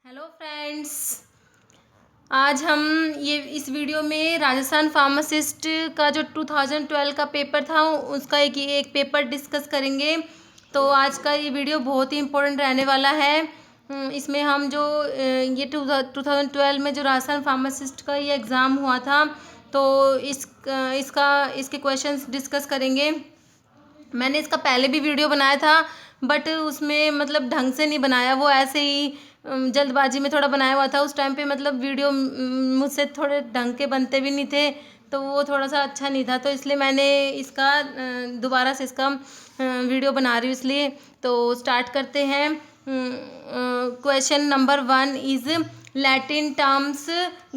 Hello friends, आज हम ये इस वीडियो में राजस्थान फार्मासिस्ट का जो 2012 का पेपर था उसका एक पेपर डिस्कस करेंगे। तो आज का ये वीडियो बहुत ही इम्पोर्टेंट रहने वाला है। इसमें हम जो ये 2012 में जो राजस्थान फार्मासिस्ट का ये एग्ज़ाम हुआ था तो इसके क्वेश्चंस डिस्कस करेंगे। मैंने इसका पहले भी वीडियो बनाया था बट उसमें मतलब ढंग से नहीं बनाया, वो ऐसे ही जल्दबाजी में थोड़ा बनाया हुआ था। उस टाइम पे मतलब वीडियो मुझसे थोड़े ढंग के बनते भी नहीं थे तो वो थोड़ा सा अच्छा नहीं था, तो इसलिए मैंने इसका दोबारा से इसका वीडियो बना रही हूँ। इसलिए तो स्टार्ट करते हैं। Question number 1 is Latin terms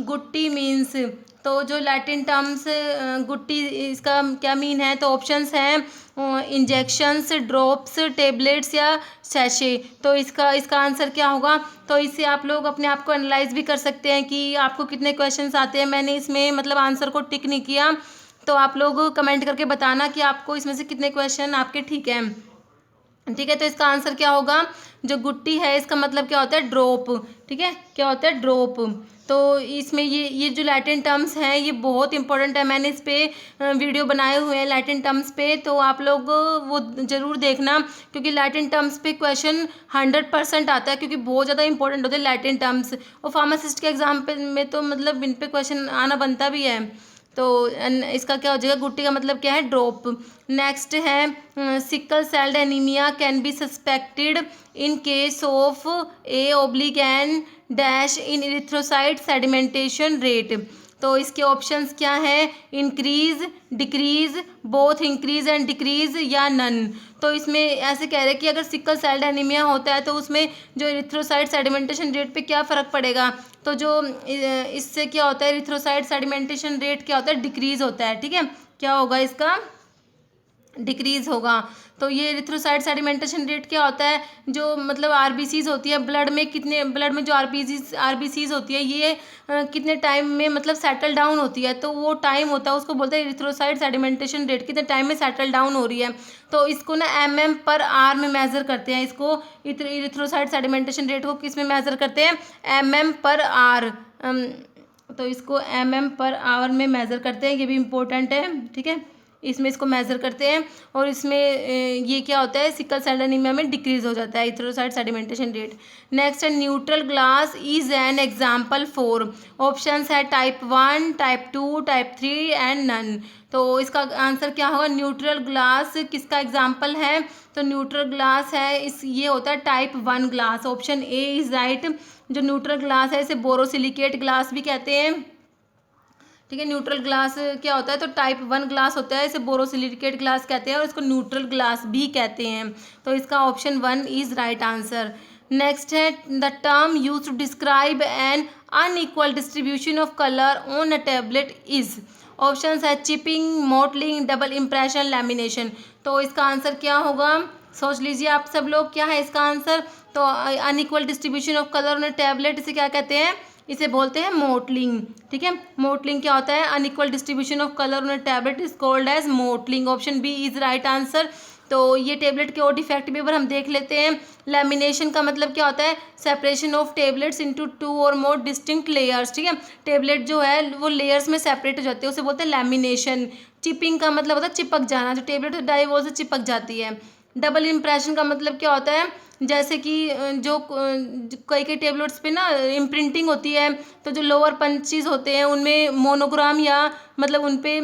गुट्टी मीन्स। तो जो लैटिन टर्म्स गुट्टी इसका क्या मीन है, तो ऑप्शंस हैं इंजेक्शंस, ड्रॉप्स, टेबलेट्स या सैशे। तो इसका आंसर क्या होगा। तो इससे आप लोग अपने आप को एनालाइज भी कर सकते हैं कि आपको कितने क्वेश्चंस आते हैं। मैंने इसमें मतलब आंसर को टिक नहीं किया, तो आप लोग कमेंट करके बताना कि आपको इसमें से कितने क्वेश्चन आपके ठीक हैं। ठीक है, तो इसका आंसर क्या होगा। जो गुट्टी है इसका मतलब क्या होता है, ड्रॉप। ठीक है, क्या होता है, ड्रॉप। तो इसमें ये जो लैटिन टर्म्स हैं ये बहुत इंपॉर्टेंट है। मैंने इस पे वीडियो बनाए हुए हैं लैटिन टर्म्स पे, तो आप लोग वो ज़रूर देखना क्योंकि लैटिन टर्म्स पे क्वेश्चन 100% आता है, क्योंकि बहुत ज़्यादा इंपॉर्टेंट होते हैं लैटिन टर्म्स। और फार्मासिस्ट के एग्जाम पे में तो मतलब इन पे क्वेश्चन आना बनता भी है। तो इसका क्या हो जाएगा, गुट्टी का मतलब क्या है, ड्रॉप। नेक्स्ट है sickle sailed anaemia can be suspected in case of A/N dash in erythrocyte sedimentation rate. तो इसके ऑप्शंस क्या है, increase, decrease, both increase and decrease या नन। तो इसमें ऐसे कह रहे हैं कि अगर सिकल सेल्ड एनीमिया होता है तो उसमें जो इरिथ्रोसाइट सेडिमेंटेशन रेट पे क्या फ़र्क पड़ेगा। तो जो इससे क्या होता है, इरिथ्रोसाइट सेडिमेंटेशन रेट क्या होता है, डिक्रीज होता है। ठीक है, क्या होगा इसका, डिक्रीज होगा। तो ये इरिथ्रोसाइट सेडिमेंटेशन रेट क्या होता है, जो मतलब आरबीसीज होती है ब्लड में, कितने ब्लड में जो आरबीसीज होती है ये कितने टाइम में मतलब सेटल डाउन होती है, तो वो टाइम होता है उसको बोलते हैं इरिथ्रोसाइट सेडिमेंटेशन रेट, कितने टाइम में सेटल डाउन हो रही है। तो इसको ना MM/R में मेज़र करते हैं। इसको इरिथ्रोसाइट सेडिमेंटेशन रेट को किस में मेज़र करते हैं, MM/R। तो इसको MM/R में मेज़र करते हैं, ये भी इम्पोर्टेंट है। ठीक है, इसमें इसको मेज़र करते हैं और इसमें ये क्या होता है, सिकल सेल एनीमिया में डिक्रीज हो जाता है इरिथ्रोसाइट सेडिमेंटेशन रेट। नेक्स्ट है neutral glass is an example for. Options है type 1, type 2, type 3 and none. तो इसका आंसर क्या होगा, न्यूट्रल ग्लास किसका एग्जाम्पल है, तो न्यूट्रल ग्लास है ये होता है type 1 glass. Option A is right. जो न्यूट्रल ग्लास है इसे बोरोसिलिकेट ग्लास भी कहते हैं। ठीक है, न्यूट्रल ग्लास क्या होता है, तो टाइप 1 ग्लास होता है, इसे बोरोसिलिकेट ग्लास कहते हैं और इसको न्यूट्रल ग्लास भी कहते हैं। तो इसका option 1 is right answer. Next है the term use to describe an unequal distribution of colour on a tablet is. Option है chipping, mottling, double impression, lamination. तो इसका आंसर क्या होगा, सोच लीजिए आप सब लोग, क्या है इसका आंसर। तो unequal distribution of colour on a tablet इसे क्या कहते हैं, इसे बोलते हैं मोटलिंग। ठीक है, मोटलिंग क्या होता है, unequal distribution of colour on a tablet is called as mottling. Option B is right answer. तो ये टेबलेट के और डिफेक्ट भी अगर हम देख लेते हैं। लैमिनेशन का मतलब क्या होता है, सेपरेशन ऑफ टेबलेट्स इनटू 2 और मोर डिस्टिंक्ट लेयर्स। ठीक है, टेबलेट जो है वो लेयर्स में सेपरेट हो जाती है, उसे बोलते हैं लैमिनेशन। चिपिंग का मतलब होता है चिपक जाना, जो टेबलेट होता है वो से चिपक जाती है। डबल इम्प्रेशन का मतलब क्या होता है, जैसे कि जो कई कई टेबलेट्स पे ना इम्प्रिंटिंग होती है, तो जो लोअर पंचेस होते हैं उनमें मोनोग्राम या मतलब उन पे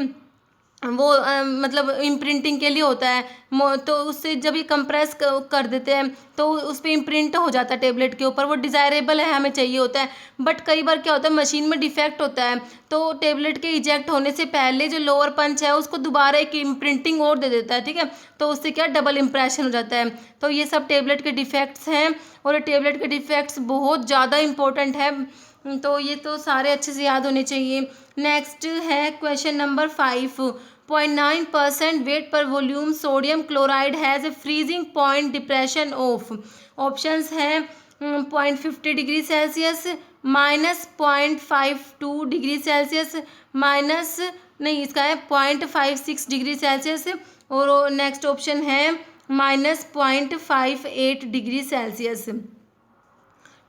वो मतलब इम्प्रिंटिंग के लिए होता है। तो उससे जब ये कंप्रेस कर देते हैं तो उस पर इम्प्रिंट हो जाता है टेबलेट के ऊपर, वो डिज़ायरेबल है, हमें चाहिए होता है। बट कई बार क्या होता है, मशीन में डिफेक्ट होता है तो टेबलेट के इजेक्ट होने से पहले जो लोअर पंच है उसको दोबारा एक इम्प्रिंटिंग और दे देता है। ठीक है, तो उससे क्या डबल इम्प्रेशन हो जाता है। तो ये सब टेबलेट के डिफेक्ट्स हैं और ये टेबलेट के डिफेक्ट्स बहुत ज़्यादा इंपॉर्टेंट है, तो ये तो सारे अच्छे से याद होने चाहिए। नेक्स्ट है क्वेश्चन नंबर 5। 0.9% वेट पर volume sodium chloride has a freezing point depression of. Options हैं 0.50 degree Celsius, -0.52 degree Celsius, minus नहीं इसका है 0.56 डिग्री सेल्सियस, और नेक्स्ट ऑप्शन है -0.58 डिग्री सेल्सियस।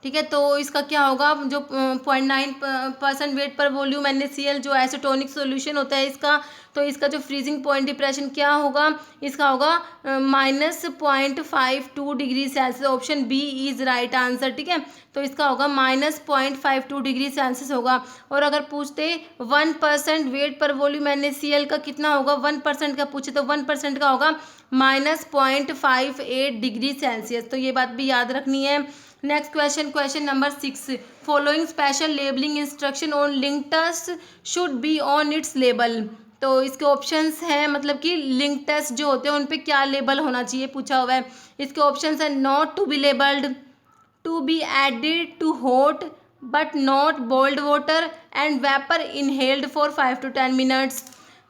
ठीक है। तो इसका क्या होगा, जो 0.9% वेट पर वॉल्यूम NaCl जो आइसोटोनिक सॉल्यूशन होता है इसका, तो इसका जो फ्रीजिंग पॉइंट डिप्रेशन क्या होगा, इसका होगा -0.52 degree Celsius. Option B is right answer, ठीक है। तो इसका होगा -0.52 डिग्री सेल्सियस होगा। और अगर पूछते 1% वेट पर वॉल्यूम NaCl का कितना होगा, 1% का पूछे तो 1% का होगा -0.58 डिग्री सेल्सियस। तो ये बात भी याद रखनी है। Next question, question number 6, following special labelling instruction on linctus should be on it's label. तो इसके ऑप्शंस हैं, मतलब कि लिंक्टस जो होते हैं उन पे क्या लेबल होना चाहिए पूछा हुआ है। इसके ऑप्शंस हैं not to be labelled, to be added to hot but not boiled water and vapour inhaled for 5 to 10 minutes।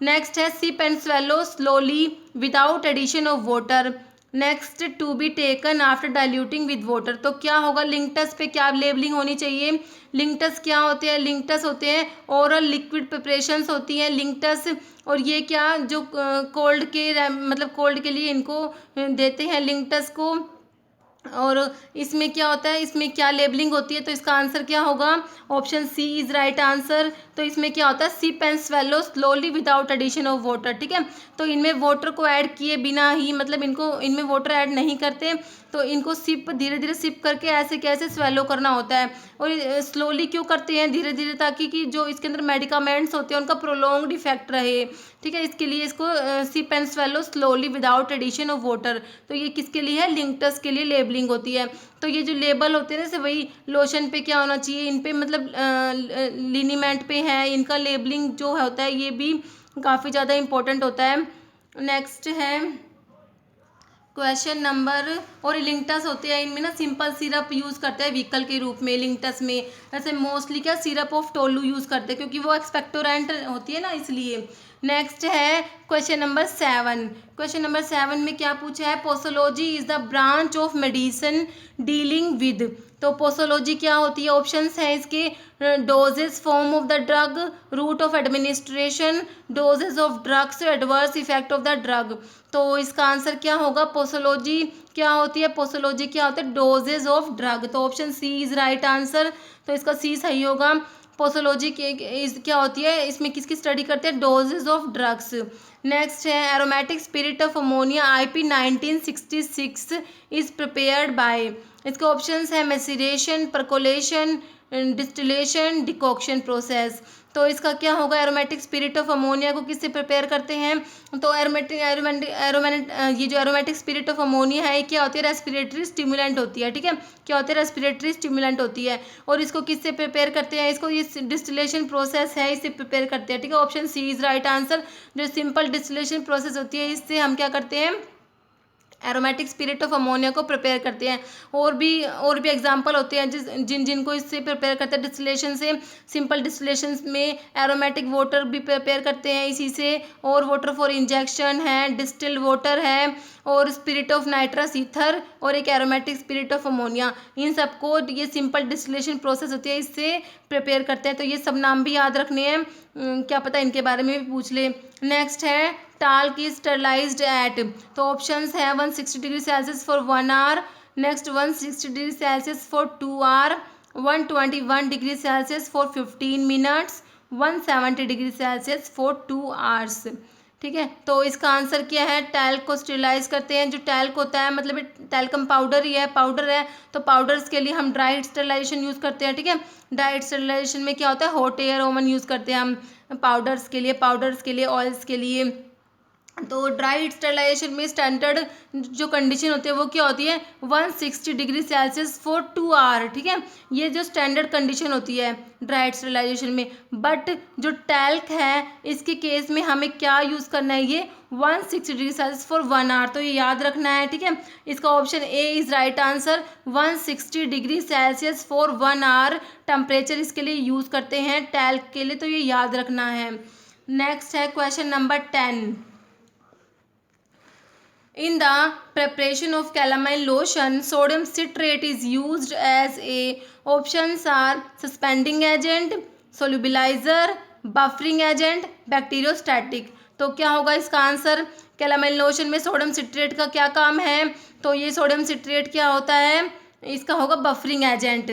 Next है sip and swallow slowly without addition of water. Next to be taken after diluting with water. तो क्या होगा, linctus पे क्या labelling होनी चाहिए। Linctus क्या होते हैं, लिंक्टस होते हैं ओरल लिक्विड प्रिपरेशंस होती हैं लिंक्टस। और ये क्या जो कोल्ड के मतलब कोल्ड के लिए इनको देते हैं लिंक्टस को। और इसमें क्या होता है, इसमें क्या लेबलिंग होती है, तो इसका आंसर क्या होगा, option C is right answer. तो इसमें क्या होता है, sip and swallow slowly without addition of water, ठीक है। तो इनमें वाटर को ऐड किए बिना ही, मतलब इनको इनमें वाटर ऐड नहीं करते, तो इनको सिप धीरे धीरे सिप करके ऐसे कैसे स्वेलो करना होता है। और स्लोली क्यों करते हैं धीरे धीरे, ताकि कि जो इसके अंदर मेडिकामेंट्स होते हैं उनका प्रोलॉन्ग्ड इफेक्ट रहे, ठीक है। इसके लिए इसको sip and swallow slowly without addition of water. तो ये किसके लिए है, लिंक्टस के लिए लेबलिंग होती है। तो ये जो लेबल होते हैं ना, जैसे वही लोशन पे क्या होना चाहिए, इन पे मतलब लिनीमेंट पे है, इनका लेबलिंग जो होता है ये भी काफ़ी ज़्यादा इंपॉर्टेंट होता है। नेक्स्ट है क्वेश्चन नंबर, और लिंक्टस होते हैं इनमें ना सिंपल सिरप यूज़ करते हैं व्हीकल के रूप में। लिंक्टस में ऐसे मोस्टली क्या सिरप ऑफ टोलू यूज़ करते हैं, क्योंकि वो एक्सपेक्टोरेंट होती है ना, इसलिए। नेक्स्ट है क्वेश्चन नंबर 7। क्वेश्चन नंबर 7 में क्या पूछा है, posology is the branch of medicine dealing with. तो पोसोलॉजी क्या होती है, ऑप्शंस हैं इसके, doses form of the drug, route of administration, dosage of drugs, adverse effect of the drug. तो इसका आंसर क्या होगा, पोसोलॉजी क्या होती है, पोसोलॉजी क्या होता है, डोजेज ऑफ ड्रग। तो option C is right answer. तो इसका सी सही होगा। पोसोलॉजी क्या होती है, इसमें किसकी स्टडी करते हैं, डोजेज ऑफ ड्रग्स। नेक्स्ट है aromatic spirit of ammonia IP 1966 is prepared by. इसके ऑप्शंस है मेसिरेशन, परकोलेशन, डिस्टिलेशन, डिकॉक्शन प्रोसेस। तो इसका क्या होगा, एरोमेटिक स्पिरिट ऑफ अमोनिया को किससे प्रिपेयर करते हैं। तो ये जो एरोमेटिक स्पिरिट ऑफ अमोनिया है, ये क्या होती है, रेस्पिरेटरी स्टिमुलेंट होती है, ठीक है। क्या होती है, रेस्पिरेटरी स्टिमुलेंट होती है। और इसको किससे प्रिपेयर करते हैं, इसको ये डिस्टिलेशन प्रोसेस है, इससे प्रिपेयर करते हैं, ठीक है। Option C is right answer. जो सिंपल डिस्टिलेशन प्रोसेस होती है, इससे हम क्या करते हैं, एरोमेटिक स्पिरिट ऑफ अमोनिया को प्रिपेयर करते हैं। और भी एग्जांपल होते हैं जिनको इससे प्रिपेयर करते हैं डिस्टिलेशन से। सिंपल डिस्टिलेशन में एरोमेटिक वाटर भी प्रिपेयर करते हैं इसी से, और वाटर फॉर इंजेक्शन है, डिस्टिल्ड वाटर है, और स्पिरिट ऑफ नाइट्रस ईथर, और एक एरोमेटिक स्पिरिट ऑफ अमोनिया। इन सबको ये सिंपल डिस्टिलेशन प्रोसेस होती है, इससे प्रिपेयर करते हैं। तो ये सब नाम भी याद रखने हैं, क्या पता इनके बारे में भी पूछ ले। नेक्स्ट है टाल्क इज स्टरलाइज्ड एट। तो ऑप्शंस है 160 degree Celsius for 1 hour, next 160 degree Celsius for 2 hour, 121 degree Celsius for 15 minutes, 170 degree Celsius for 2 hours, ठीक है। तो इसका आंसर क्या है, टैल्क को स्टेरिलाइज करते हैं। जो टैल्क होता है मतलब टैल्कम पाउडर ही है, पाउडर है, तो पाउडर्स के लिए हम ड्राई स्टेरिलाइजेशन यूज़ करते हैं, ठीक है। ड्राई स्टेरिलाइजेशन में क्या होता है, हॉट एयर ओवन यूज़ करते हैं हम पाउडर्स के लिए, ऑयल्स के लिए। तो ड्राई स्टेरिलाइजेशन में स्टैंडर्ड जो कंडीशन होती है वो क्या होती है, 160 डिग्री सेल्सियस फॉर 2 आवर, ठीक है। ये जो स्टैंडर्ड कंडीशन होती है ड्राई स्टेरिलाइजेशन में। बट जो टैल्क है इसके केस में हमें क्या यूज़ करना है, ये 160 डिग्री सेल्सियस फॉर 1 आवर। तो ये याद रखना है, ठीक है। इसका option A is right answer. 160 degree Celsius for 1 hour temperature इसके लिए यूज़ करते हैं टैल्क के लिए, तो ये याद रखना है। नेक्स्ट है question number 10। In the preparation of calamine lotion, sodium citrate is used as a, options are suspending agent, solubilizer, buffering agent, bacteriostatic। तो क्या होगा इसका आंसर, कैलामाइन लोशन में सोडियम सिट्रेट का क्या काम है। तो ये सोडियम सिट्रेट क्या होता है, इसका होगा बफरिंग एजेंट।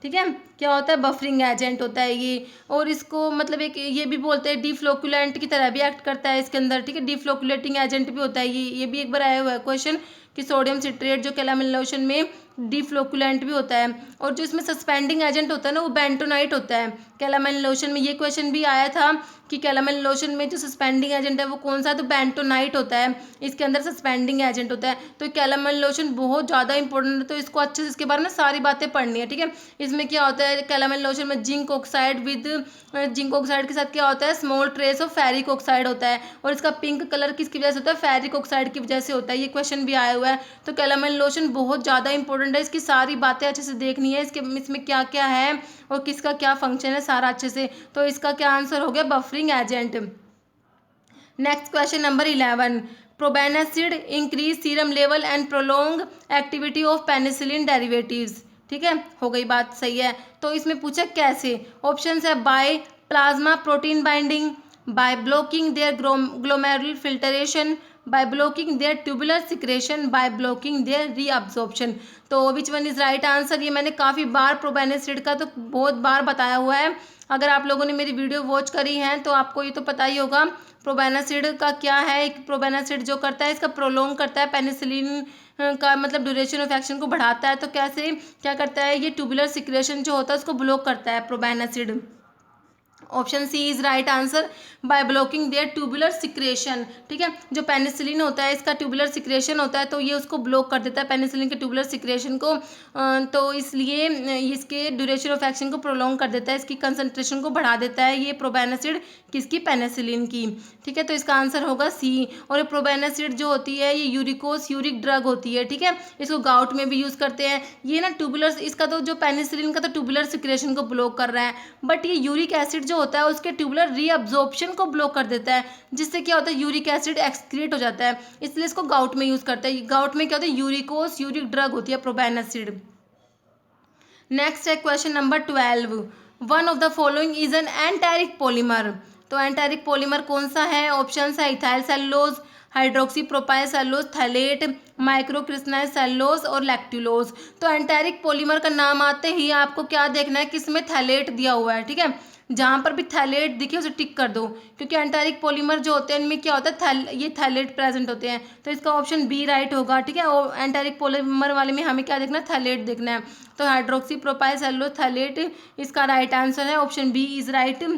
ठीक है, क्या होता है, बफरिंग एजेंट होता है ये। और इसको मतलब एक ये भी बोलते हैं डिफ्लोकुलेंट की तरह भी एक्ट करता है इसके अंदर। ठीक है, डिफ्लोकुलेटिंग एजेंट भी होता है ये भी एक बार आया हुआ है क्वेश्चन कि सोडियम सिट्रेट जो कैलामिन लोशन में डिफ्लोकुलेंट भी होता है। और जो इसमें सस्पेंडिंग एजेंट होता है ना वो बेंटोनाइट होता है कैलामिन लोशन में। ये क्वेश्चन भी आया था कि कैलामिन लोशन में जो सस्पेंडिंग एजेंट है वो कौन सा है, तो बेंटोनाइट होता है, इसके अंदर सस्पेंडिंग एजेंट होता है। तो कैलामिन लोशन बहुत ज़्यादा इंपॉर्टेंट है, तो इसको अच्छे से इसके बारे में सारी बातें पढ़नी है। ठीक है, इसमें क्या होता है कैलामिन लोशन में जिंक ऑक्साइड जिंक ऑक्साइड के साथ क्या होता है small trace of ferric oxide होता है। और इसका पिंक कलर किसकी वजह से होता है, फेरिक ऑक्साइड की वजह से होता है। ये क्वेश्चन भी आया हुआ है। तो कैलामिन लोशन बहुत ज़्यादा इंपॉर्टेंट है, इसकी सारी बातें अच्छे से देखनी है, इसमें क्या क्या है और किसका क्या फंक्शन है सारा अच्छे से। तो इसका क्या आंसर हो गया, buffering agent. Next question number 11, probenecid increase serum level and prolong activity of penicillin derivatives. ठीक है, हो गई बात, सही है। तो इसमें पूछा कैसे, ऑप्शन है by plasma protein binding, by blocking their glomerular filtration, by blocking their tubular secretion, by blocking their reabsorption. तो which one is right answer, ये मैंने काफ़ी बार प्रोबेनासिड का तो बहुत बार बताया हुआ है। अगर आप लोगों ने मेरी वीडियो वॉच करी है तो आपको ये तो पता ही होगा प्रोबेनासिड का क्या है। एक प्रोबेनासिड जो करता है इसका प्रोलोंग करता है पेनिसिलिन का मतलब ड्यूरेशन ऑफ एक्शन को बढ़ाता है। तो कैसे क्या करता है, ये ट्यूबुलर सिक्रेशन जो होता है उसको ब्लॉक करता है probenecid. Option C is right answer, by blocking their tubular secretion. ठीक है, जो पेनिसिलिन होता है इसका ट्यूबुलर सिक्रेशन होता है तो ये उसको ब्लॉक कर देता है पेनिसिलिन के ट्यूबुलर सिक्रेशन को। तो इसलिए इसके ड्यूरेशन ऑफ एक्शन को प्रोलॉन्ग कर देता है, इसकी कंसंट्रेशन को बढ़ा देता है ये प्रोबेनासिड, किसकी, पेनिसिलिन की। ठीक है, तो इसका आंसर होगा सी। और ये प्रोबेनासिड जो होती है ये यूरिकोस यूरिक ड्रग होती है। ठीक है, इसको गाउट में भी यूज़ करते हैं। ये ना ट्यूबुलर, इसका तो जो पेनिसिलिन का तो ट्यूबुलर सिक्रेशन को ब्लॉक कर रहा है, बट ये यूरिक एसिड जो होता है उसके ट्यूबुलर रीअब्जॉर्प्शन को ब्लॉक कर देता है, जिससे क्या होता है यूरिक एसिड एक्सक्रीट हो जाता है, इसलिए इसको गाउट में यूज़ करते हैं। गाउट में क्या होता है, यूरिकोस यूरिक ड्रग होती है प्रोबेनासिड। नेक्स्ट है question number 12, one of the following is an enteric polymer. तो एंटेरिक पॉलीमर कौन सा है, ऑप्शन है ethyl cellulose, hydroxy propyl cellulose, phthalate, microcrystalline cellulose और लैक्टुलोज। तो एंटेरिक पॉलीमर का नाम आते ही आपको क्या देखना है, किसमें थैलेट दिया हुआ है। ठीक है, जहाँ पर भी थैलेट दिखे उसे टिक कर दो, क्योंकि एंटेरिक पॉलीमर जो होते हैं इनमें क्या होता है ये थैलेट प्रेजेंट होते हैं। तो इसका ऑप्शन बी राइट होगा। ठीक है, और एंटेरिक पॉलीमर वाले में हमें क्या देखना है, थैलेट देखना है। तो हाइड्रोक्सी प्रोपाइल सेलुलोज थैलेट इसका राइट आंसर है, ऑप्शन बी इज राइट।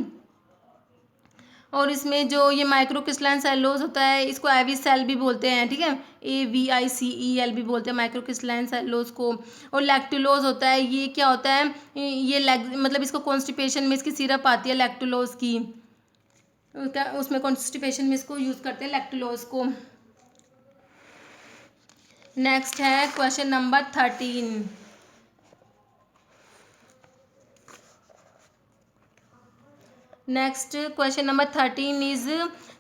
और इसमें जो ये माइक्रोक्रिस्टलाइन सेलुलोज होता है इसको एवी सेल भी बोलते हैं। ठीक है, AVICEL भी बोलते हैं माइक्रोक्रिस्टलाइन सेलुलोज को। और लैक्टुलोज होता है, ये क्या होता है, ये मतलब इसको कॉन्स्टिपेशन में इसकी सिरप आती है लैक्टुलोज की, उसमें कॉन्स्टिपेशन में इसको यूज़ करते हैं लैक्टुलोज को। नेक्स्ट है question number 13, next question number 13 is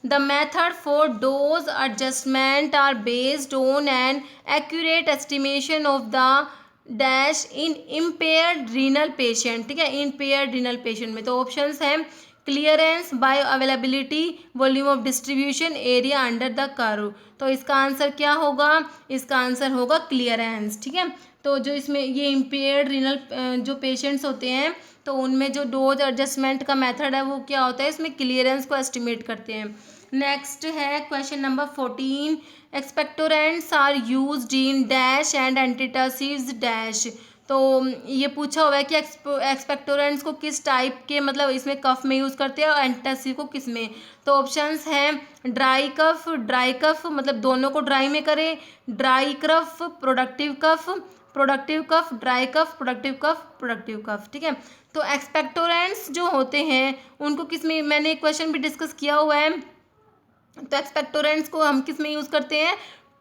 the method for dose adjustment are based on an accurate estimation of the dash in impaired renal patient. ठीक है, इम्पेयर्ड रीनल पेशेंट में तो ऑप्शंस हैं clearance, bioavailability, volume of distribution, area under the curve. तो इसका answer क्या होगा, इसका आंसर होगा क्लियरेंस। ठीक है, तो जो इसमें ये इम्पेयर्ड रीनल जो पेशेंट्स होते हैं तो उनमें जो डोज एडजस्टमेंट का मेथड है वो क्या होता है, इसमें क्लियरेंस को एस्टिमेट करते हैं। नेक्स्ट है question number 14, expectorants are used in dash and antitussives dash. तो ये पूछा हुआ है कि एक्सपेक्टोरेंट्स को किस टाइप के मतलब इसमें कफ में यूज़ करते हैं और एंटीटर्सिव को किस में। तो ऑप्शंस हैं ड्राई कफ मतलब दोनों को ड्राई में करें, dry cough, productive cough, productive cough, dry cough, productive cough, productive cough. ठीक है, तो एक्सपेक्टोरेंट्स जो होते हैं उनको किस में, मैंने एक क्वेश्चन भी डिस्कस किया हुआ है। तो एक्सपेक्टोरेंट्स को हम किस में यूज़ करते हैं,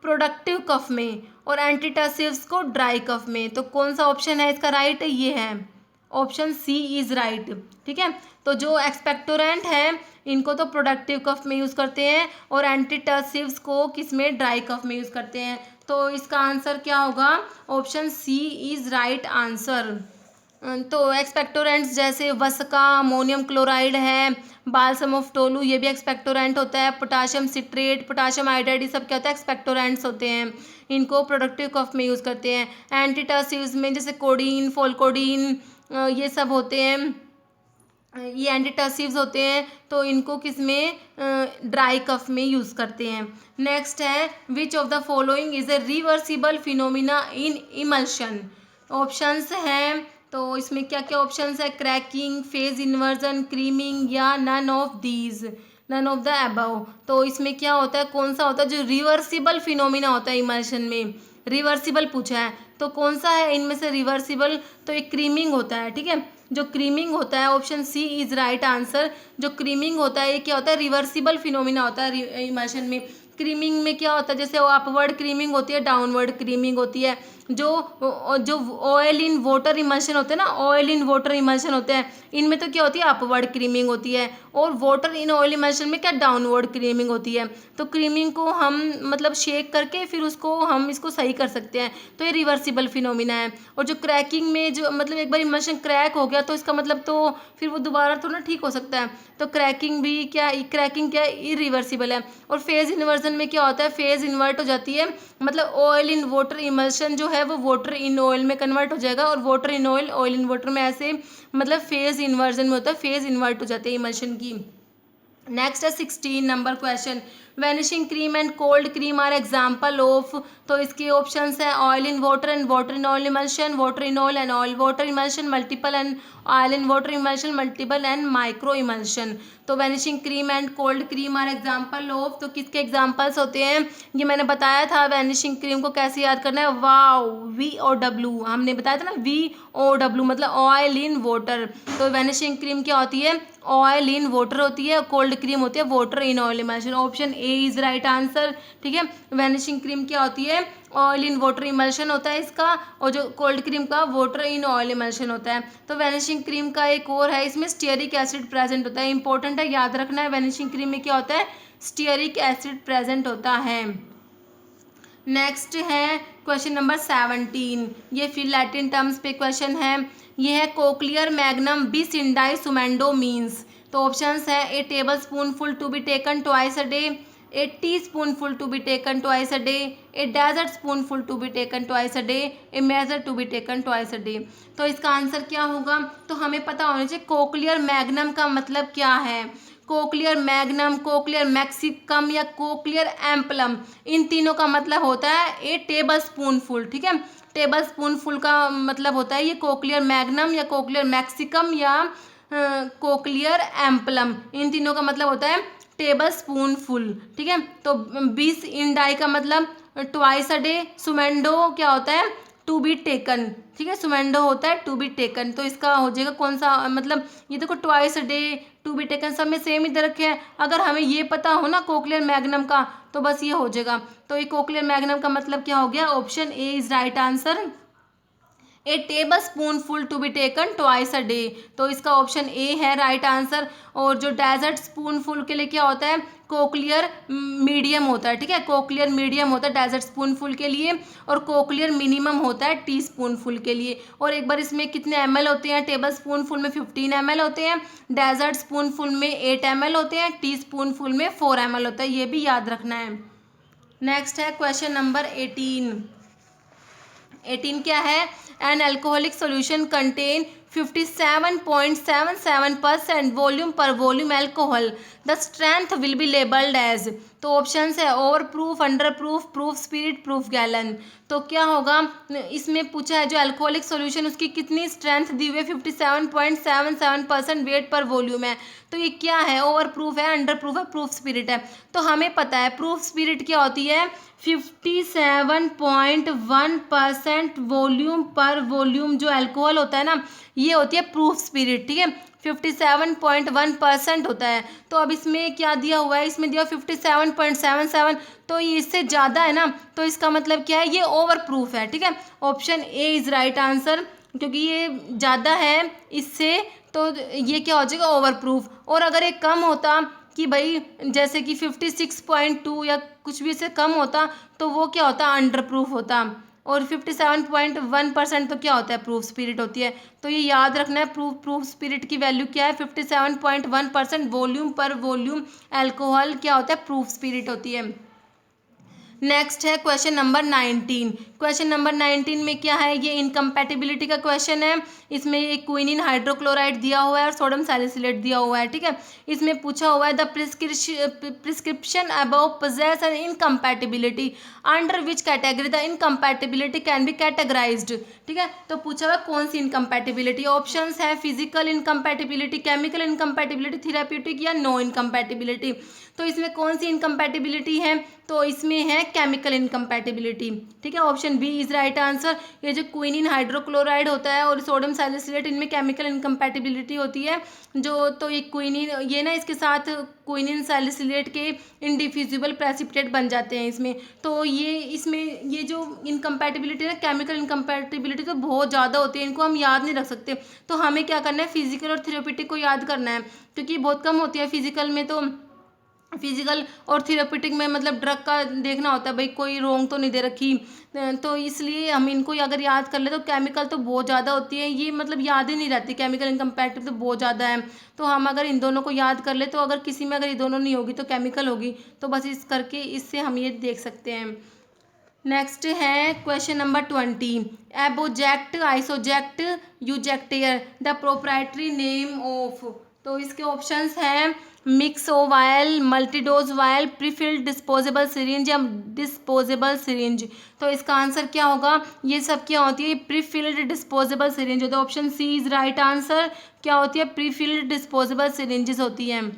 प्रोडक्टिव कफ में, और एंटीटर्सिव्स को ड्राई कफ में। तो कौन सा ऑप्शन है इसका राइट, ये है ऑप्शन सी इज राइट। ठीक है, तो जो एक्सपेक्टोरेंट है इनको तो प्रोडक्टिव कफ में यूज़ करते हैं और एंटीटर्सिव्स को किस में, ड्राई कफ में यूज़ करते हैं। तो इसका आंसर क्या होगा, option C is right answer. तो एक्सपेक्टोरेंट्स जैसे वसका, अमोनियम क्लोराइड है, बालसम ऑफ टोलू, ये भी एक्सपेक्टोरेंट होता है। पोटाशियम सिट्रेट, पोटाशियम आयोडाइड, ये सब क्या होता है, एक्सपेक्टोरेंट्स होते हैं। इनको प्रोडक्टिव कफ में यूज़ करते हैं। एंटीटर्सिव्स में जैसे कोडीन, फोलकोडीन, ये सब होते हैं, ये एंटीटर्सिव्स होते हैं। तो इनको किस में, ड्राई कफ में यूज़ करते हैं। नेक्स्ट है which of the following is a reversible phenomena in emulsion. Options हैं, तो इसमें क्या क्या ऑप्शंस है, क्रैकिंग, फेज इन्वर्जन, क्रीमिंग या none of these, none of the above. तो इसमें क्या होता है, कौन सा होता है जो रिवर्सिबल फिनोमिना होता है इमल्शन में, रिवर्सिबल पूछा है तो कौन सा है इनमें से रिवर्सिबल, तो एक क्रीमिंग होता है। ठीक है, जो क्रीमिंग होता है, option C is right answer. जो क्रीमिंग होता है ये क्या होता है, रिवर्सिबल फिनोमिना होता है इमल्शन में। क्रीमिंग में क्या होता है, जैसे अपवर्ड क्रीमिंग होती है, डाउनवर्ड क्रीमिंग होती है। जो ऑयल इन वाटर इमल्शन होते हैं ना, ऑयल इन वाटर इमल्शन होते हैं, इनमें तो क्या होती है, अपवर्ड क्रीमिंग होती है। और वाटर इन ऑयल इमल्शन में क्या, डाउनवर्ड क्रीमिंग होती है। तो क्रीमिंग को हम मतलब शेक करके फिर उसको हम इसको सही कर सकते हैं, तो ये रिवर्सिबल फिनोमिना है। और जो क्रैकिंग में जो मतलब एक बार इमल्शन क्रैक हो गया तो इसका मतलब तो फिर वो दोबारा तो ना ठीक हो सकता है, तो क्रैकिंग भी क्या, क्रैकिंग क्या इरिवर्सिबल है। और फेज इन्वर्जन में क्या होता है, फेज इन्वर्ट हो जाती है, मतलब ऑयल इन वाटर इमल्शन जो है वो वाटर इन ऑयल में कन्वर्ट हो जाएगा, और water in oil, oil in water में ऐसे मतलब फेज इन्वर्जन में होता है, फेज इन्वर्ट हो जाते हैं इमल्शन की। नेक्स्ट है 16 number question, vanishing cream and cold cream are example of. तो इसके ऑप्शंस हैं oil in water and water in oil emulsion, water in oil and oil water emulsion, multiple and oil in water emulsion, multiple and micro emulsion. तो vanishing cream and cold cream are example of, तो किसके examples होते हैं, ये मैंने बताया था। Vanishing cream को कैसे याद करना है, वाओ, VOW, हमने बताया था ना, VOW मतलब ऑयल इन वाटर। तो वैनिशिंग क्रीम क्या होती है, ऑयल इन वाटर होती है, कोल्ड क्रीम होती है water in oil emulsion. Option A is right answer. ठीक है, वैनिशिंग क्रीम क्या होती है, ऑयल इन वाटर इमल्शन होता है इसका, और जो कोल्ड क्रीम का वाटर इन ऑयल इमल्शन होता है। तो वैनिशिंग क्रीम का एक और है, इसमें स्टीयरिक एसिड प्रेजेंट होता है, इंपॉर्टेंट है, याद रखना है। वैनिशिंग क्रीम में क्या होता है, स्टीयरिक एसिड प्रेजेंट होता है। नेक्स्ट है क्वेश्चन नंबर 17, ये फिर लैटिन टर्म्स पे क्वेश्चन है। ये है कोक्लियर मैग्नम बिसिंडाई सुमेंडो मीन्स। तो ऑप्शंस है a table spoonful to be taken twice a day, a tea spoonful to be taken twice a day, a dessert spoonful to be taken twice a day, a measure to be taken twice a day. तो इसका answer क्या होगा, तो हमें पता होना चाहिए cochlear magnum का मतलब क्या है। कोक्लियर मैग्नम, कोक्लियर मैक्सिकम या कोक्लियर एम्पलम, इन तीनों का मतलब होता है ए टेबल स्पूनफुल। ठीक है, टेबल स्पूनफुल का मतलब होता है ये कोक्लियर मैग्नम या कोक्लियर मैक्सिकम या कोक्लियर एम्पलम, इन तीनों का मतलब होता है टेबल स्पूनफुल। ठीक है, तो 20 इन डाई का मतलब ट्वाइस अ डे, सुमेंडो क्या होता है, टू बी टेकन। ठीक है, सुमेंडो होता है टू बी टेकन, तो इसका हो जाएगा कौन सा, मतलब ये देखो twice a day, to be taken सब में सेम ही दे रखे हैं। अगर हमें ये पता हो ना कोक्लियर मैग्नम का, तो बस ये हो जाएगा। तो ये कोक्लियर मैग्नम का मतलब क्या हो गया, option A is right answer, a table spoonful to be taken twice a day. तो इसका ऑप्शन ए है राइट आंसर। और जो डेजर्ट स्पूनफुल के लिए क्या होता है, कोक्लियर मीडियम होता है। ठीक है, कोक्लियर मीडियम होता है डेजर्ट स्पूनफुल के लिए, और कोक्लियर मिनिमम होता है टी स्पूनफुल के लिए। और एक बार इसमें कितने ml होते हैं, टेबल स्पूनफुल में 15 ml होते हैं, डेजर्ट स्पूनफुल में 8 ml होते हैं, टी स्पूनफुल में 4 ml होता है, ये भी याद रखना है। नेक्स्ट है क्वेश्चन नंबर 18 क्या है, an alcoholic solution contain 57.77% volume per volume alcohol, the strength will be labelled as. तो ऑप्शंस है over proof, under proof, proof spirit, proof gallon. तो क्या होगा, इसमें पूछा है जो अल्कोहलिक सॉल्यूशन उसकी कितनी स्ट्रेंथ दी हुई है, 57.77% वेट पर वॉल्यूम है। तो ये क्या है, ओवर प्रूफ है, अंडर प्रूफ है, प्रूफ स्पिरिट है। तो हमें पता है प्रूफ स्पिरिट क्या होती है, 57.1% वॉल्यूम पर वॉल्यूम जो अल्कोहल होता है ना, ये होती है प्रूफ स्पिरिट। ठीक है, 57.1% होता है। तो अब इसमें क्या दिया हुआ है, इसमें दिया 57.77, तो ये इससे ज़्यादा है ना, तो इसका मतलब क्या है, ये ओवर प्रूफ है। ठीक है, option A is right answer, क्योंकि ये ज़्यादा है इससे, तो ये क्या हो जाएगा, ओवर प्रूफ। और अगर ये कम होता कि भाई जैसे कि 56.2 या कुछ भी इससे कम होता, तो वो क्या होता, अंडर प्रूफ होता। और 57.1% तो क्या होता है, प्रूफ स्पिरिट होती है। तो ये याद रखना है, प्रूफ स्पिरिट की वैल्यू क्या है, 57.1% वॉल्यूम पर वॉल्यूम अल्कोहल क्या होता है, प्रूफ स्पिरिट होती है। नेक्स्ट है क्वेश्चन नंबर 19। क्वेश्चन नंबर 19 में क्या है, ये इनकम्पैटिबिलिटी का क्वेश्चन है। इसमें एक क्विनिन हाइड्रोक्लोराइड दिया हुआ है और सोडियम सैलिसिलेट दिया हुआ है, ठीक है। इसमें पूछा हुआ है the prescription above poses an incompatibility under which category the incompatibility can be categorised, ठीक है। तो पूछा हुआ कौन सी इनकम्पैटिबिलिटी, ऑप्शंस है physical incompatibility, chemical incompatibility, therapeutic या नो इनकम्पैटिबिलिटी। तो इसमें कौन सी इनकम्पैटिबिलिटी है, तो इसमें है केमिकल इनकम्पैटिबिलिटी, ठीक है। Option B is right answer. ये जो क्विनिन हाइड्रोक्लोराइड होता है और सोडियम सैलिसिलेट, इनमें केमिकल इनकम्पैटिबिलिटी होती है जो, तो ये क्विनिन, ये ना इसके साथ क्विनिन सैलिसिलेट के इनडिफ्यूजिबल प्रेसिपिटेट बन जाते हैं इसमें। तो ये इसमें ये जो इनकम्पैटिबिलिटी है, केमिकल इनकम्पैटिबिलिटी तो बहुत ज़्यादा होती है, इनको हम याद नहीं रख सकते। तो हमें क्या करना है, फिजिकल और थेरेप्यूटिक को याद करना है, क्योंकि बहुत कम होती है फिजिकल में। तो फिजिकल और थेरेप्यूटिक में मतलब ड्रग का देखना होता है भाई कोई रोंग तो नहीं दे रखी, तो इसलिए हम इनको अगर याद कर ले। तो केमिकल तो बहुत ज़्यादा होती है, ये मतलब याद ही नहीं रहती, केमिकल इनकम्पैटिबिलिटी तो बहुत ज़्यादा है। तो हम अगर इन दोनों को याद कर ले, तो अगर किसी में अगर ये दोनों नहीं होगी तो केमिकल होगी, तो बस इस करके इससे हम ये देख सकते हैं। नेक्स्ट है क्वेश्चन नंबर 20। एबोजेक्ट, आइसोजेक्ट, यूजेक्टेयर द प्रोप्राइटरी नेम ऑफ। तो इसके ऑप्शंस हैं mix o vial, multidose vial, prefilled disposable syringe या डिस्पोजेबल सिरिंज। तो इसका आंसर क्या होगा, ये सब क्या होती है, प्रीफिल्ड डिस्पोजेबल सिरिंज होता है। Option C is right answer. क्या होती है, प्रीफिल्ड डिस्पोजेबल सिरिंजेस होती हैं।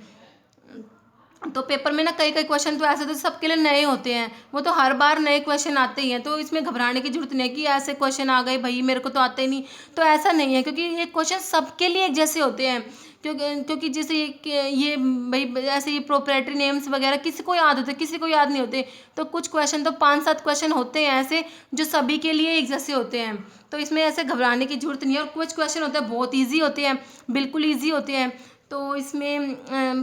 तो पेपर में ना कई कई क्वेश्चन तो ऐसे तो सबके लिए नए होते हैं, वो तो हर बार नए क्वेश्चन आते ही हैं, तो इसमें घबराने की जरूरत नहीं है कि ऐसे क्वेश्चन आ गए भाई मेरे को तो आते ही नहीं। तो ऐसा नहीं है, क्योंकि ये क्वेश्चन सबके लिए एक जैसे होते हैं। क्योंकि जैसे ये भाई ऐसे ये प्रोप्राइटरी नेम्स वगैरह किसी को याद होते, किसी को याद नहीं होते। तो कुछ क्वेश्चन तो 5-7 क्वेश्चन होते हैं ऐसे जो सभी के लिए एक जैसे होते हैं। तो इसमें ऐसे घबराने की जरूरत नहीं है। और कुछ क्वेश्चन होते हैं बहुत ईजी होते हैं, बिल्कुल ईजी होते हैं। तो इसमें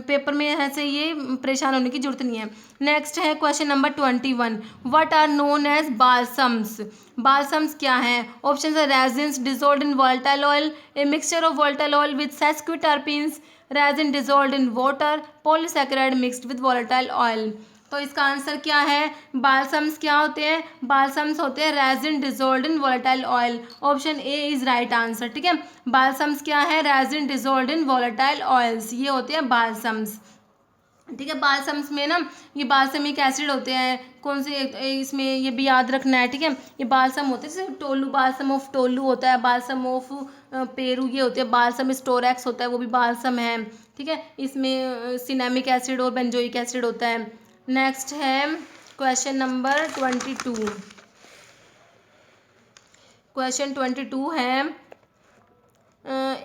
पेपर में ऐसे ये परेशान होने की जरूरत नहीं है। नेक्स्ट है question number 21। What are known as balsams. Balsams क्या है, ऑप्शन है resins dissolved in volatile oil, a mixture of volatile oil with sesquiterpenes, resin dissolved in water, polysaccharide mixed with volatile oil. तो इसका answer क्या है, बाल्सम्स क्या होते हैं, बाल्सम्स होते हैं resin dissolved in volatile oil. Option A is right answer, ठीक है। बाल्सम्स क्या है, resin dissolved in volatile oils, ये होते हैं बाल्सम्स, ठीक है। बाल्सम्स में ना ये बाल्समिक एसिड होते हैं, कौन से इसमें ये भी याद रखना है, ठीक है। ये बाल्सम होते हैं, जैसे टोलू, बाल्सम ऑफ टोलू होता है, बाल्सम ऑफ पेरू ये होते हैं, बाल्सम स्टोरेक्स होता है वो भी बाल्सम है, ठीक है। इसमें सिनेमिक एसिड और बेंजोइक एसिड होता है। नेक्स्ट है क्वेश्चन नंबर 22। क्वेश्चन 22 है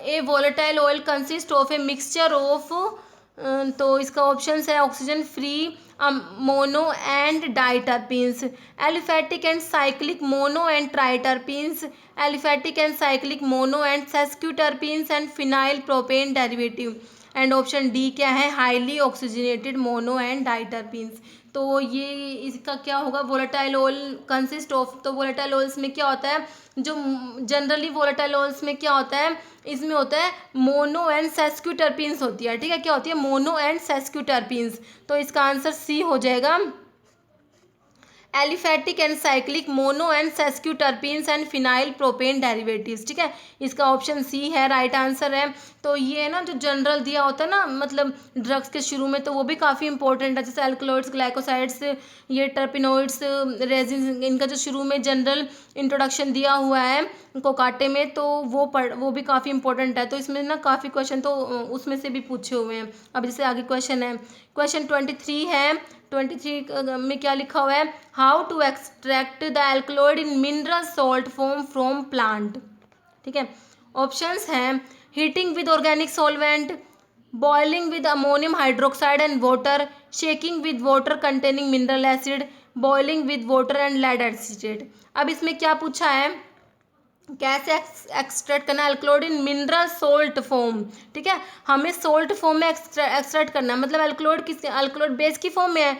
a volatile oil consist of a mixture of, तो इसका ऑप्शन है oxygen free mono and diterpenes, aliphatic and cyclic mono and triterpenes, aliphatic and cyclic mono and sesquiterpenes and phenyl propane derivative. And option D क्या है, highly oxygenated mono and diterpenes. तो ये इसका क्या होगा, वोलेटाइल ऑयल कंसिस्ट ऑफ, तो volatile oils में क्या होता है, जो जनरली वोलेटाइल ऑयल्स में क्या होता है, इसमें होता है मोनो एंड सेस्क्यूटर्पीन्स होती है, ठीक है। क्या होती है, मोनो एंड सेस्क्यूटर्पीन्स। तो इसका आंसर सी हो जाएगा, aliphatic and cyclic mono and sesquiterpenes and phenyl propane derivatives, ठीक है। इसका ऑप्शन सी है राइट आंसर है। तो ये है ना जो जनरल दिया होता है ना, मतलब ड्रग्स के शुरू में, तो वो भी काफ़ी इंपॉर्टेंट है, जैसे अल्कलॉइड्स, ग्लाइकोसाइड्स, ये टर्पिनोइड्स, रेजिन, इनका जो शुरू में जनरल इंट्रोडक्शन दिया हुआ है कोकाटे में, तो वो भी काफ़ी इंपॉर्टेंट है। तो इसमें ना काफ़ी क्वेश्चन तो उसमें से भी पूछे हुए हैं। अब जैसे आगे क्वेश्चन है, क्वेश्चन 23 है। 23 में क्या लिखा हुआ है, how to extract the alkaloid in mineral salt form from plant, ठीक है। ऑप्शंस हैं heating with organic solvent, boiling with ammonium hydroxide and water, shaking with water containing mineral acid, boiling with water and lead acetate. अब इसमें क्या पूछा है, कैसे extract करना है alkaloid in mineral salt form, ठीक है। हमें सोल्ट फॉर्म में एक्सट्रैक्ट करना है, मतलब अल्कलॉइड किस, अल्कलॉइड बेस की फॉर्म में है,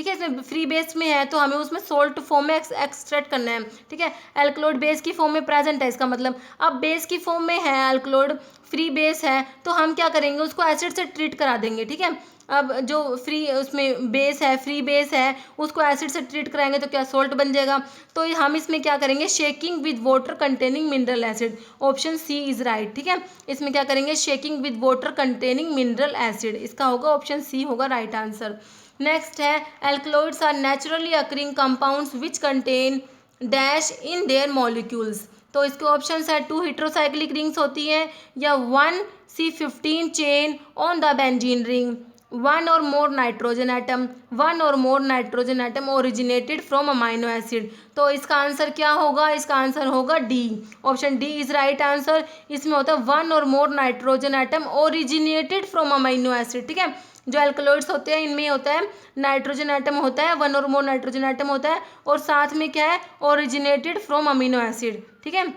ठीक है, इसमें फ्री बेस में है तो हमें उसमें सोल्ट फॉर्म में एक्सट्रैक्ट करना है, ठीक है। एल्कलॉइड बेस की फॉर्म में प्रेजेंट है, इसका मतलब अब बेस की फॉर्म में है, एल्कलॉइड फ्री बेस है, तो हम क्या करेंगे, उसको एसिड से ट्रीट करा देंगे, ठीक है। अब जो फ्री उसमें बेस है, फ्री बेस है, उसको एसिड से ट्रीट कराएंगे तो क्या सोल्ट बन जाएगा। तो हम इसमें क्या करेंगे, shaking with water containing mineral acid, option C is right, ठीक है। इसमें क्या करेंगे, shaking with water containing mineral acid, इसका होगा ऑप्शन सी होगा राइट आंसर। नेक्स्ट है, alkaloids are naturally occurring compounds which contain dash in their molecules. तो इसके ऑप्शन है 2 हेट्रोसाइक्लिक रिंग्स होती हैं, या 1 C15 chain on the benzene ring, 1 or more nitrogen atom, 1 or more nitrogen atom originated from amino acid. तो इसका answer क्या होगा, इसका आंसर होगा D, option D is right answer. इसमें होता है 1 or more nitrogen atom originated from amino acid, ठीक है। जो एल्कलॉइड्स होते हैं इनमें होता है नाइट्रोजन एटम होता है, 1 or more नाइट्रोजन एटम होता है, और साथ में क्या है, ओरिजिनेटेड फ्रॉम अमीनो एसिड, ठीक है।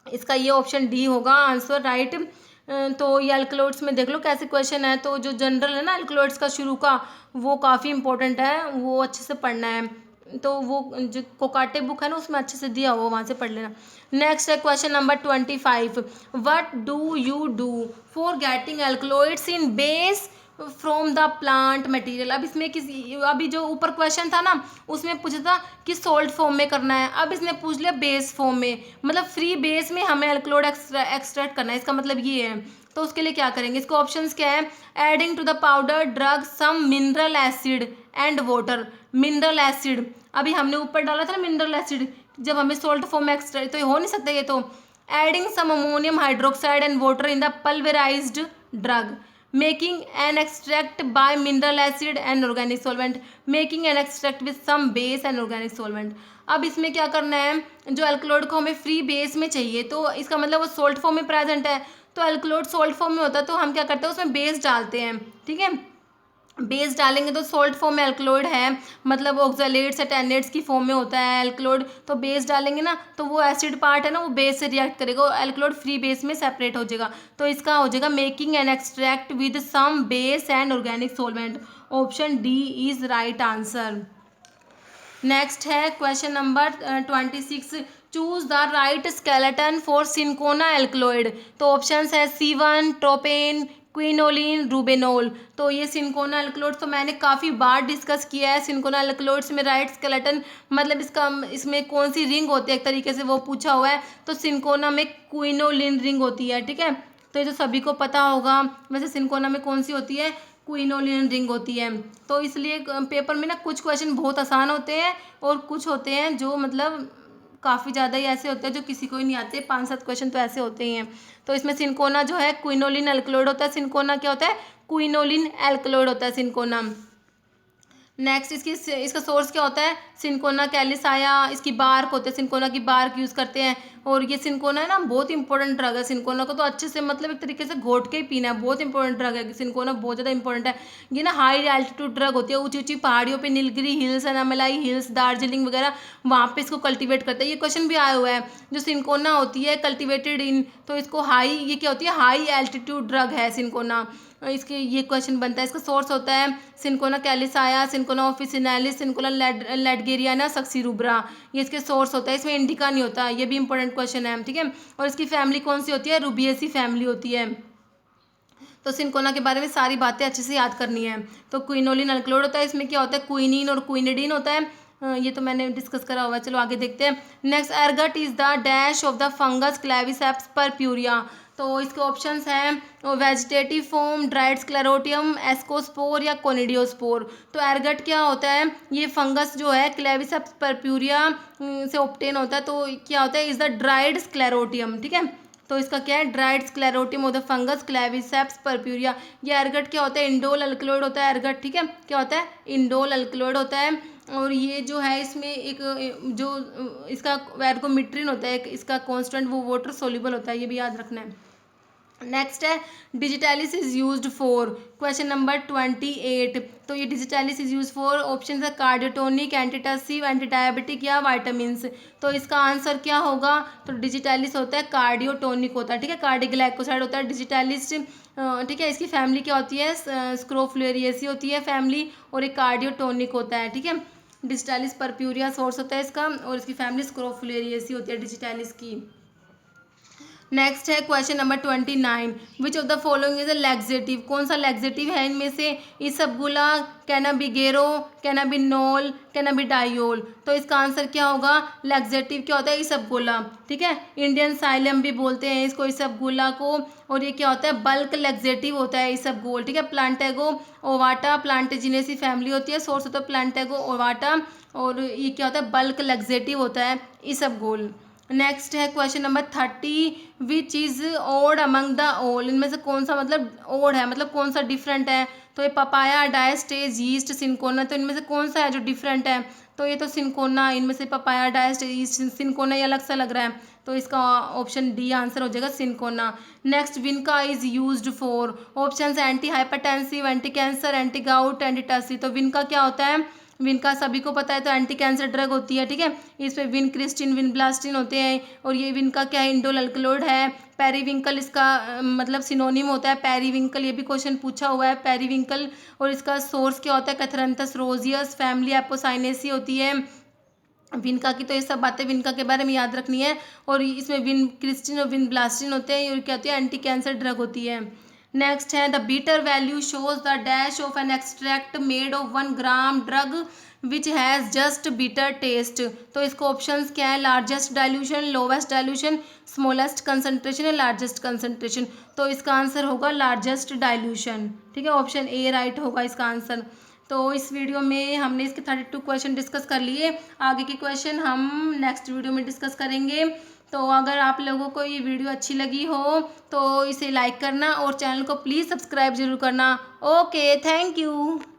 इसका ये ऑप्शन डी होगा आंसर राइट। तो ये एल्कलॉइड्स में देख लो कैसे क्वेश्चन है, तो जो जनरल है ना एल्कलॉइड्स का शुरू का, वो काफ़ी इंपॉर्टेंट है, वो अच्छे से पढ़ना है। तो वो जो कोकाटे बुक है ना उसमें अच्छे से दिया हुआ, वहाँ से पढ़ लेना। नेक्स्ट है question number 25, what do you do for getting alkaloids in base from the plant material. अब इसमें किसी, अभी जो ऊपर क्वेश्चन था ना उसमें पूछा था कि सोल्ट फॉर्म में करना है, अब इसने पूछ लिया बेस फॉर्म में, मतलब फ्री बेस में हमें एल्कलॉइड एक्सट्रैक्ट करना है, इसका मतलब ये है। तो उसके लिए क्या करेंगे, इसको ऑप्शंस क्या है, adding to the powder drug some mineral acid and water. Mineral acid अभी हमने ऊपर डाला था ना मिनरल एसिड, जब हमें सोल्ट फॉर्म में एक्सट्रैक्ट, तो ये हो नहीं सकता ये तो। Adding some ammonium hydroxide and water in the pulverised drug, making an extract by mineral acid and organic solvent, making an extract with some base and organic solvent। अब इसमें क्या करना है, जो एल्कलॉइड को हमें फ्री बेस में चाहिए, तो इसका मतलब वो सोल्ट फॉर्म में प्रेजेंट है, तो एल्कलॉइड सोल्ट फॉर्म में होता है, तो हम क्या करते हैं उसमें बेस डालते हैं, ठीक है। बेस डालेंगे तो सोल्ट फॉर्म में एल्कलॉइड है, मतलब ऑक्सलेट्स एटेनेट्स की फॉर्म में होता है एल्कलॉइड, तो बेस डालेंगे ना तो वो एसिड पार्ट है ना वो बेस से रिएक्ट करेगा, एल्कलॉइड फ्री बेस में सेपरेट हो जाएगा। तो इसका हो जाएगा making an extract with some base and organic solvent, option D is right answer. Next है question number 26, choose the right skeleton for cinchona alkaloid. तो ऑप्शन है C1 ट्रोपेन, क्विनोलिन, रूबेनोल। तो ये सिंकोना एल्कलॉइड्स तो मैंने काफ़ी बार डिस्कस किया है। सिंकोना एल्कलॉइड्स में राइट स्केलेटन मतलब इसमें कौन सी रिंग होती है, एक तरीके से वो पूछा हुआ है, तो सिंकोना में क्विनोलिन रिंग होती है, ठीक है। तो ये तो सभी को पता होगा। वैसे सिंकोना में कौन सी होती है, क्विनोलिन रिंग होती है। तो इसलिए पेपर में ना कुछ क्वेश्चन बहुत आसान होते हैं और कुछ होते हैं जो मतलब काफ़ी ज़्यादा ही ऐसे होते हैं जो किसी को ही नहीं आते, 5-7 क्वेश्चन तो ऐसे होते ही हैं। तो इसमें सिंकोना जो है क्विनोलिन एल्कलॉइड होता है, सिंकोना क्या होता है, क्विनोलिन एल्कलॉइड होता है सिंकोना। नेक्स्ट इसका सोर्स क्या होता है, सिंकोना कैलिसाया, इसकी बार्क होते हैं, सिंकोना की बार्क यूज़ करते हैं। और ये सिंकोना है ना बहुत इंपॉर्टेंट ड्रग है, सिंकोना को तो अच्छे से मतलब एक तरीके से घोट के ही पीना है, बहुत इंपॉर्टेंट ड्रग है सिंकोना, बहुत ज़्यादा इंपॉर्टेंट है। ये ना हाई एल्टीट्यूड ड्रग होती है, ऊंची ऊंची पहाड़ियों पे नीलगिरी हिल्स, अनामलाई हिल्स, दार्जिलिंग वगैरह, वहाँ पे इसको कल्टीवेट करते हैं। ये क्वेश्चन भी आया हुआ है, जो सिंकोना होती है कल्टीवेटेड इन, तो इसको हाई, ये क्या होती है, हाई एल्टीट्यूड ड्रग है सिंकोना, इसके ये क्वेश्चन बनता है। इसका सोर्स होता है सिंकोना कैलिसाया, सिंकोना ऑफिसिनालिस, सिंकोना लेडगेरियाना, सक्सीरुब्रा, ये इसके सोर्स होता है। इसमें इंडिका नहीं होता, ये भी इंपॉर्टेंट क्वेश्चन है, ठीक है। और इसकी फैमिली कौन सी होती है, रूबिएसी फैमिली होती है। तो सिंकोना के बारे में सारी बातें अच्छे से याद करनी है। तो क्विनोलिन अल्कलॉइड होता है, इसमें क्या होता है, क्विनीन और क्विनिडीन होता है, ये तो मैंने डिस्कस करा हुआ है। चलो आगे देखते हैं। Next, एर्गट is the dash of the fungus Claviceps purpurea. तो इसके ऑप्शंस हैं vegetative form, dried sclerotium, ascospore या कोनिडियोस्पोर। तो एर्गट क्या होता है, ये फंगस जो है क्लेविसेप्स परप्यूरिया से ऑब्टेन होता है। तो क्या होता है, इज द ड्राइड स्क्लेरोटियम, ठीक है। तो इसका क्या है, dried sclerotium of the fungus Claviceps purpurea. ये एर्गट क्या होता है, इंडोल अल्कलॉइड होता है एर्गट, ठीक है। क्या होता है, इंडोल अल्कलॉइड होता है। और ये जो है इसमें एक जो इसका एर्गोमेट्रिन होता है, इसका कांस्टेंट वो वाटर सोल्यूबल होता है, ये भी याद रखना है। नेक्स्ट है digitalis is used for, question number 28। तो ये digitalis is use for option है कार्डियोटोनिक, एंटीटसिव, एंटी डायबिटिक या वाइटामिन्स। तो इसका आंसर क्या होगा? तो डिजिटैलिस होता है कार्डियोटोनिक होता है, ठीक है, कार्डियोग्लाइकोसाइड होता है डिजिटैलिस। ठीक है, इसकी फैमिली क्या होती है? स्क्रोफुलेरिएसी होती है फैमिली, और एक कार्डियोटोनिक होता है, ठीक है। डिजिटैलिस परप्यूरिया सोर्स होता है इसका, और इसकी फैमिली स्क्रोफुलेरिएसी होती है डिजिटैलिस की। नेक्स्ट है question number 29। Which of the following is a laxative, कौन सा लैक्सेटिव है इनमें से? इसबगोला, कैनाबिगेरो, कैनाबिनोल, कैनाबिडाइल। तो इसका आंसर क्या होगा? लैक्सेटिव क्या होता है? इसबगोला, ठीक है। इंडियन साइलम भी बोलते हैं इसको, इसबगोला को। और ये क्या होता है? बल्क लैक्सेटिव होता है इसबगोल, ठीक है। प्लांटेगो ओवाटा प्लांटेजिनेसी फैमिली होती है, सोर्स होता है प्लांटेगो ओवाटा, और ये क्या होता है? बल्क लैक्सेटिव होता है इसबगोल। नेक्स्ट है question number 30। Which is odd among the all, इनमें से कौन सा मतलब ओड है, मतलब कौन सा डिफरेंट है? तो ये पपाया, डायस्टेज, यीस्ट, सिनकोना। तो इनमें से कौन सा है जो डिफरेंट है? तो ये तो सिनकोना, इनमें से पपाया, डायस्टेज, यीस्ट, सिनकोना ये अलग सा लग रहा है, तो इसका ऑप्शन डी आंसर हो जाएगा cinchona. Next vinca is used for, option anti hypertensive, anti cancer, anti gout, anti tussive. तो विनका क्या होता है? विनका सभी को पता है, तो एंटी कैंसर ड्रग होती है, ठीक है। इसमें विन क्रिस्टिन, विन ब्लास्टिन होते हैं, और ये विनका क्या है? इंडोल अल्कलोड है। पेरीविंकल इसका मतलब सिनोनिम होता है पेरीविंकल, ये भी क्वेश्चन पूछा हुआ है पेरीविंकल। और इसका सोर्स क्या होता है? कैथरंथस रोजियस, फैमिली एपोसाइनेसी होती है विनका की। तो ये सब बातें विनका के बारे में याद रखनी है। और इसमें विन क्रिस्टिन और विन ब्लास्टिन होते हैं, ये क्या होती है? एंटी कैंसर ड्रग होती है। नेक्स्ट है the bitter value shows the dash of an extract made of 1 gram drug which has just bitter taste. तो इसको ऑप्शंस क्या है? Largest dilution, lowest dilution, smallest concentration या लार्जेस्ट कंसंट्रेशन। तो इसका आंसर होगा लार्जेस्ट डाइल्यूशन, ठीक है, ऑप्शन ए राइट होगा इसका आंसर। तो इस वीडियो में हमने इसके 32 क्वेश्चन डिस्कस कर लिए। आगे के क्वेश्चन हम नेक्स्ट वीडियो में डिस्कस करेंगे। तो अगर आप लोगों को ये वीडियो अच्छी लगी हो तो इसे लाइक करना और चैनल को प्लीज़ सब्सक्राइब जरूर करना। Okay, thank you.